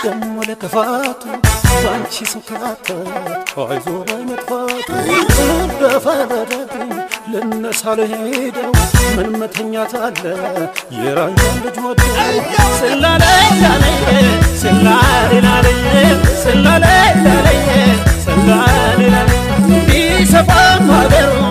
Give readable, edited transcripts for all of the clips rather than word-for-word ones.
دم ولا كفاته فانشي سكاته عايزو بمطفاته بفردتي للناس عليدو من متنيات على يرايان بجود سلالي لالي سلالي لالي سلالي لالي سلالي لالي بيسفا مادرو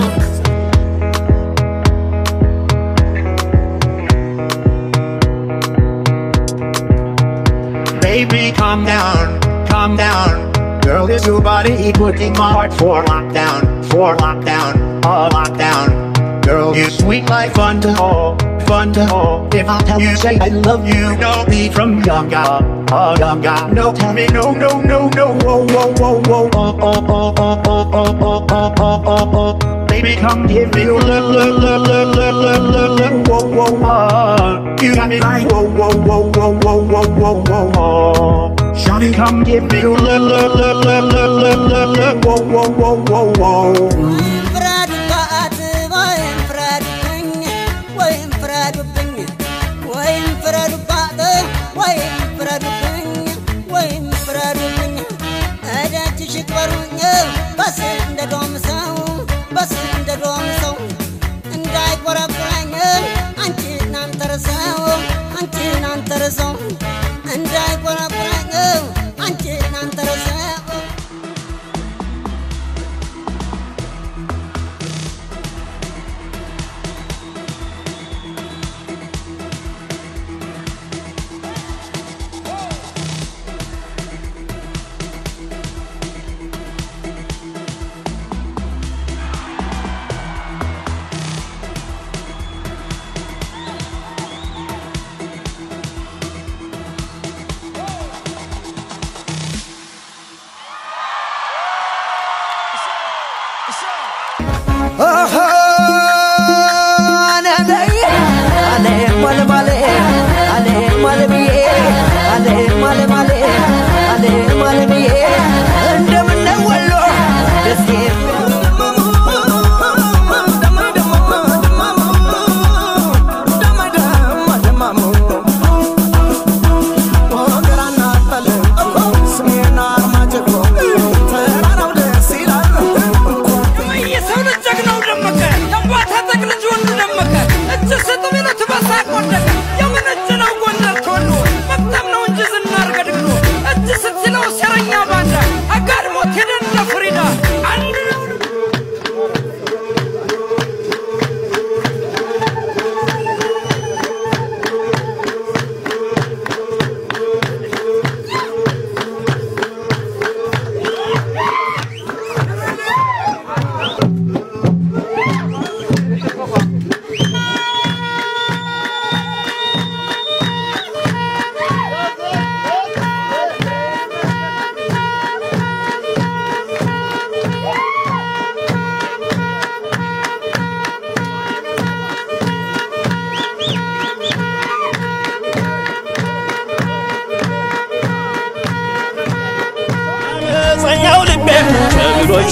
Baby, calm down. Girl, is your body putting my heart for lockdown, oh lockdown. Girl, you're sweet like fun to hold. If I tell you, say I love you, no be from young guy, oh young guy. No, tell me no, whoa, oh. Baby, come give me a little, whoa. You got me like whoa. Shawty, come give me a little, whoa. بس انت دوم سو እንዳይ ቆረቆረኝ አንቺን አንተርሰው አንቺን አንተርሰው እንዳይ ቆረቆረኝ አንቺን አንተርሰው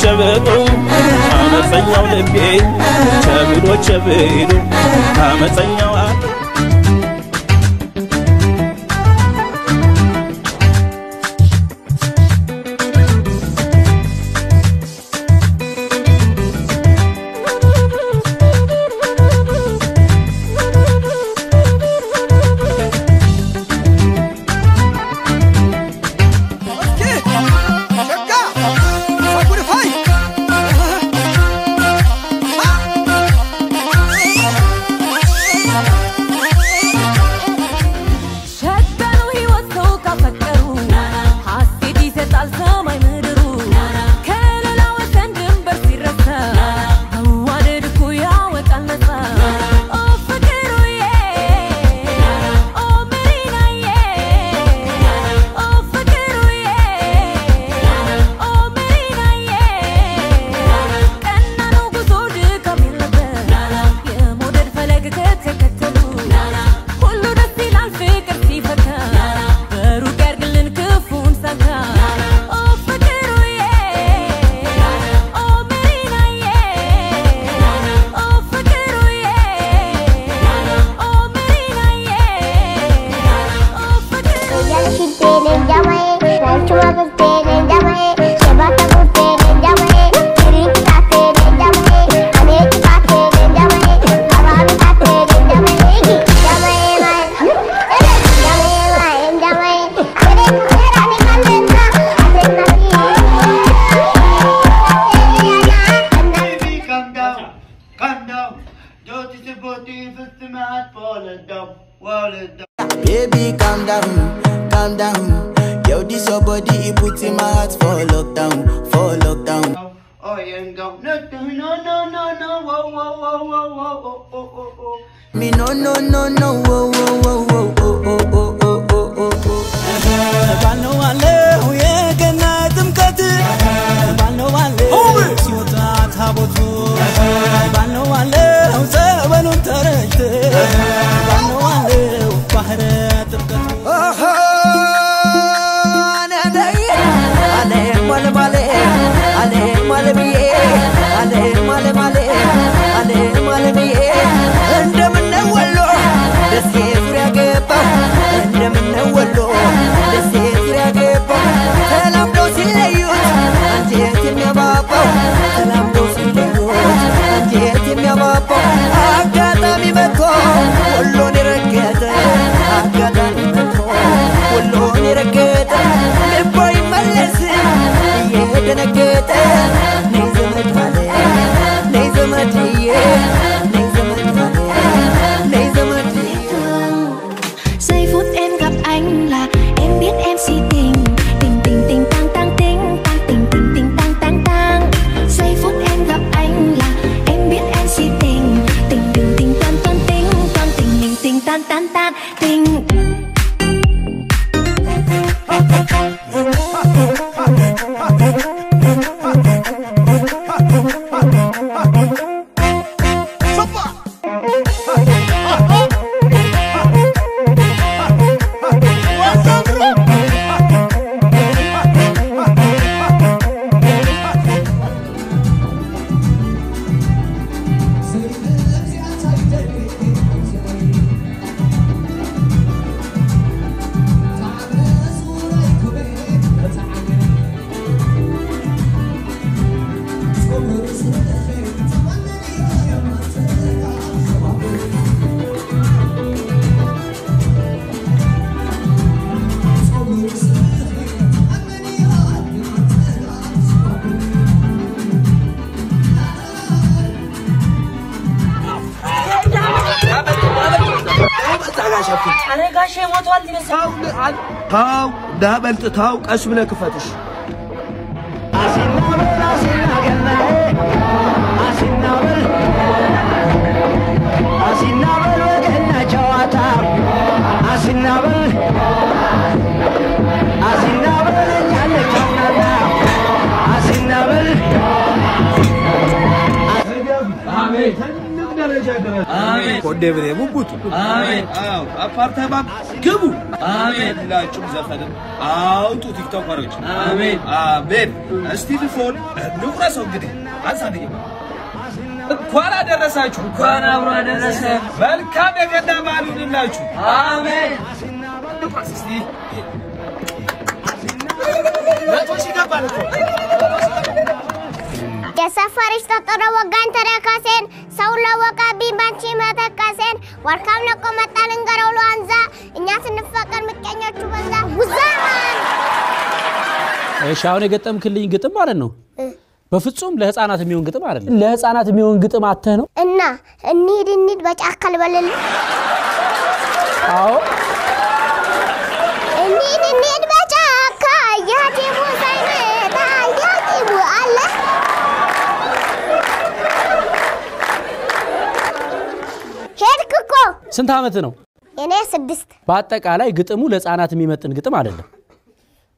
شبيلو عمسنيو لبي شبيلو عمسنيو for lockdown, for lockdown. Oh, you ain't go. No, whoa, whoa, whoa, whoa, whoa, whoa, whoa, whoa. Me no, whoa, whoa, whoa, whoa, whoa. ባልነው አለ የገና ጥምቀት ባልነው አለ ሲወጣ ታቦቱ ባልነው አለ ዘበኑን ተረጭ ባልነው አለ ባህረ ጥምቀቱ Ale male male ale male biye ale male male ale male biye እንደምን ወሎ ደስ ዙሪያ ገባ እንደምን ወሎ ደስ ዙሪያ ገባ ተላምዶ ሲለዩት አንጀት የሚያባባው ተላምዶ ሲለዩት አንጀት የሚያባባው አጋጣሚ መጥቶ ወሎን ረገጠ አጋጣሚ መጥቶ ወሎን ረገጠ ልቦይ መለስ እየደነገጠ ነይ ዘመድ ማለ ነይ ዘመድዬ ነይ ዘመድ ማለ ነይ ዘመድዬ Giây phút em gặp anh là em biết em si tình tình tình tình tang tang tình tang tình tình tình tang tang tang Giây phút em gặp anh là em biết em si tình tình tình tình toan toan tình toan tình tình tình tan tan tan tình أنا قاش يموت والدي بس ታው ዳበልጥ ታው ቀስ ብለህ ክፈትሽ አሜን ኮዴብሬ ሙቡቱ አሜን አው አፓርታማ ግቡ አሜን ላችሁ ዘፈንም አውጡ ቲክቶከሮች አሜን አሜን እስቲ ፎን ንቁረሰው እንግዲህ አንሳንዴ እንኳን አደረሳችሁ እንኳን አብሮ አደረሰ መልካም የገና በዓል ይሁንላችሁ አሜን ንቁረስ እስቲ ለቶሽ ይገባል እኮ የሰፈርሽ ተጠረ ወጋን ተረካሴን ሰው ለወቃቢ ባንቺ መተካሴን ወርካም ለቆ መጣን እንገረው ለአንዛ እኛ ስንፈቀር ምቀኞቹ በዛ ጉዛማን እሺ አሁን የገጠምክልኝ ግጥም ማለት ነው በፍጹም ለህፃናት የሚሆን ግጥም አይደለም ለህፃናት የሚሆን ግጥም አተህ ነው እና እንሂድ በጫካል በለል አዎ እንሂድ በጫካ ያቲሙ ሳይመታ ያቲሙ አለ ሄድኩኮ ስንት አመት ነው እኔ 6 በአጠቃላይ ግጥሙ ለህፃናት የሚመጥን ግጥም አይደለም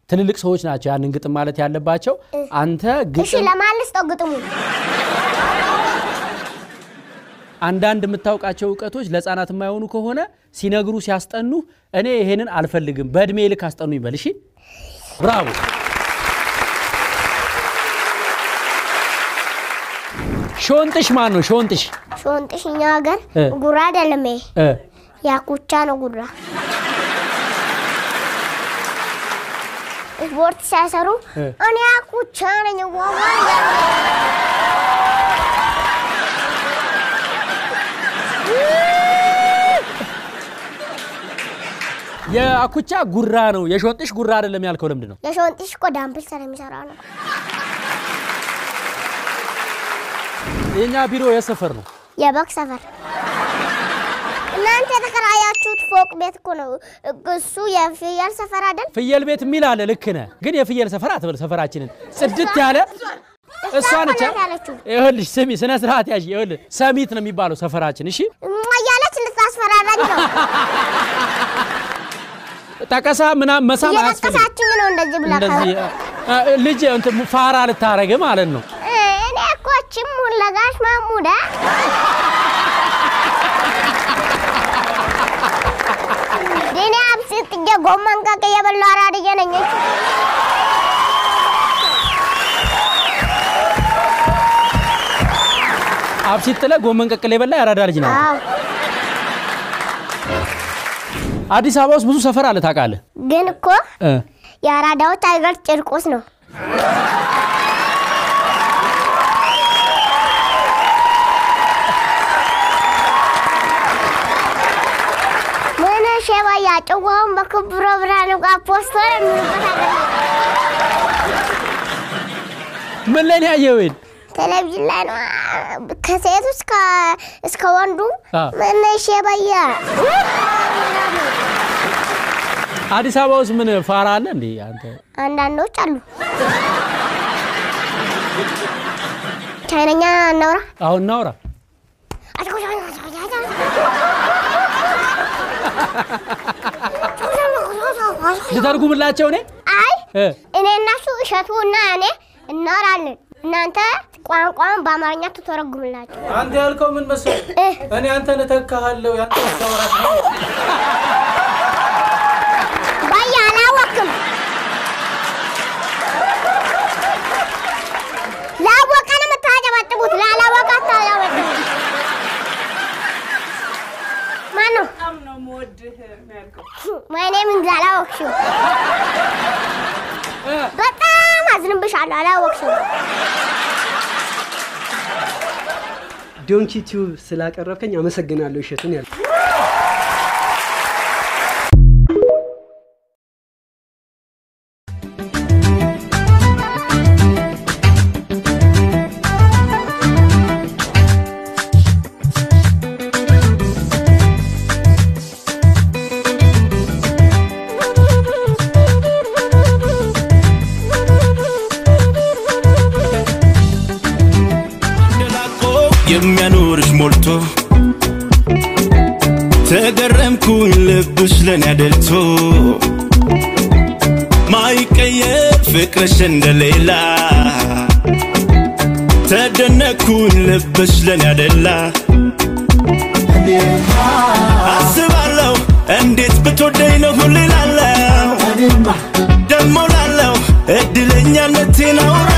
ትልልቅ ሰዎች ናቸው ያንን ግጥም ማለት ያለባቸው አንተ ግጥም እሺ ለማልስ ተው ግጥሙ አንዳንድ የምታውቃቸው ዕውቀቶች ለህፃናት የማይሆኑ ከሆነ ሲነግሩ ሲያስጠኑ እኔ ይሄንን አልፈልግም በእድሜ ልክ አስጠኑ ይበል እሺ ብራቮ ሾንጥሽ ማን ነው ሾንጥሽ እኛ ሀገር ጉራ አይደለም ያኩቻ ነው ጉራ ስፖርት ሲያሰሩ እኔ ያኩቻ ነኝ ዋዋ የአኩቻ ጉራ ነው የሾንጥሽ ጉራ አይደለም ያልከው ለምንድን ነው የሾንጥሽ እኮ ዳምፕል ስለሚሰራ ነው የኛ ቢሮ የሰፈር ነው የባክ ሰፈር እና እናንተ ተከራያችሁት ፎቅ ቤት እኮ ነው እሱ የፍየል ሰፈር አይደል ፍየል ቤት የሚል አለ ልክ ነህ ግን የፍየል ሰፈር አትበል ሰፈራችንን ጽድት ያለ እሷ ነች ይኸውልሽ ስሚ ስነ ስርዓት ያዥ ይኸውልህ ሰሚት ነው የሚባለው ሰፈራችን እሺ ማያለች ልታስፈራራኝ ነው ታቀሳ ምናም መሳም ያስፈልግ ነው እንደዚህ ብላ ልጅ እንት ፋራ ልታረግ ማለት ነው እኔ እኮ ችሙን ለጋሽ ማሙዳ ዲኔ አብሲት ጎመን ካከ የበላ አራድዬ ነኝ አብሲት ጥለ ጎመን ቀቅለ የበላ ያራዳ ልጅ ነው አዲስ አበባ ውስጥ ብዙ ሰፈር አለ ታውቃለህ ግን እኮ ያራዳዎች አይገር ጭርቆስ ነው ምን ሸባ ያጨዋውን በክብሮ ብራኑ ጋር ፖስተር ምን ላይ ያየው ቴሌቪዥን ላይ ነው ከሴት እስከ ወንዱ ምን ሸባያ አዲስ አበባ ውስጥ ምን ፋራ አለ እንዴ አንተ አንዳንዶች አሉ ቻይናኛ እናውራ አሁን እናውራ ልተርጉምላቸው እኔ አይ እኔ እናሱ እሸቱና እኔ እናወራለን እናንተ ቋንቋን በአማርኛ ትተረጉምላችሁ አንተ ያልከው ምን መሰለህ እኔ አንተን ተካሃለው ያንተ ተወራት ነው ባያላወቅም ላወቀነ መታጨባጭቡት ላላወቃት አላወቅም ማኑ ነው ሞድህ ያልከው ማይ ኔም እንዛላወቅሽው በጣም አዝንብሻለሁ አላወቅሽው ዶንኪ ቲዩብ ስላቀረብከኝ አመሰግናለሁ እሸቱን ያልኩ የሚያኖርሽ ሞልቶ ተገረምኩኝ ልብሽ ለኔ አደልቶ ማይቀየር ፍቅርሽ እንደሌላ ተደነኩኝ ልብሽ ለኔ አደላ አስባለሁ እንዴት ብትወደኝ ነው ሁሌ ላለው ደሞ ላለው እድለኛነቴን አውራ